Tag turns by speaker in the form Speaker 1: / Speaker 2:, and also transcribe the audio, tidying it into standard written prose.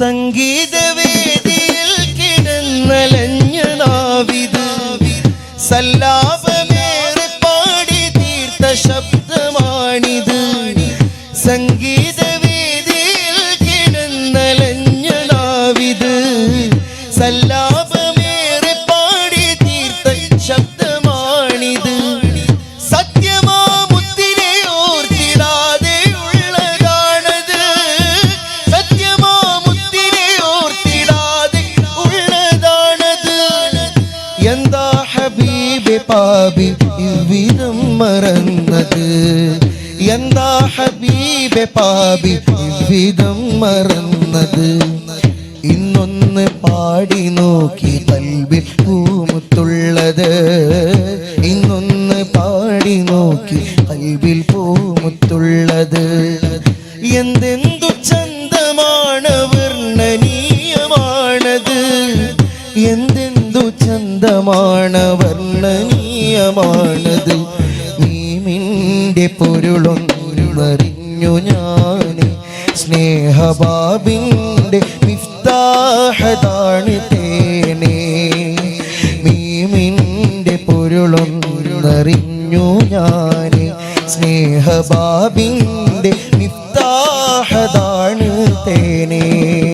Speaker 1: സംഗീതവേദിയിൽ കിടന്നലഞ്ഞ നാവിത് സല്ലാപമേറെ പാടി തീർത്ത ശബ്ദമാണിത്. സംഗീതവേദിയിൽ കിടന്നലഞ്ഞ നാവിത് സല്ലാപമേറെ പാടി തീർത്ത ശബ്ദമാണിത്. സത്യമാമുത്തിനെ ഓർത്തിടാതെ ഉള്ളതാണത്. സത്യമാമുത്തിനെ ഓർത്തിടാതെ ഉള്ളതാണത്. എന്താ ഹബീബെ പാപി ഇவ்விதം മറന്നത്? എന്താ ഹബീബെ പാപി ഇவ்விதം മറന്നത്? ഇന്നൊന്ന് പാടി നോക്കി കൽബിൽ പൂമുത്തുള്ളത്. ഇന്നൊന്ന് പാടി നോക്കി കൽബിൽ പൂമുത്തുള്ളത്. എന്തെന്തു ചന്തമാണ് വർണ്ണനീയമാണത്. എന്തെന്തു ചന്തമാണ് വർണ്ണനീയമാണത്. മീമിൻ്റെ പൊരുളൊന്നറിഞ്ഞു ഞാൻ. സ്നേഹബാബിൻ്റെ മിഫ്താഹതാണ് തേനേ. മീമിൻ്റെ പൊരുളൊന്നറിഞ്ഞു ഞാൻ. സ്നേഹബാബിൻ്റെ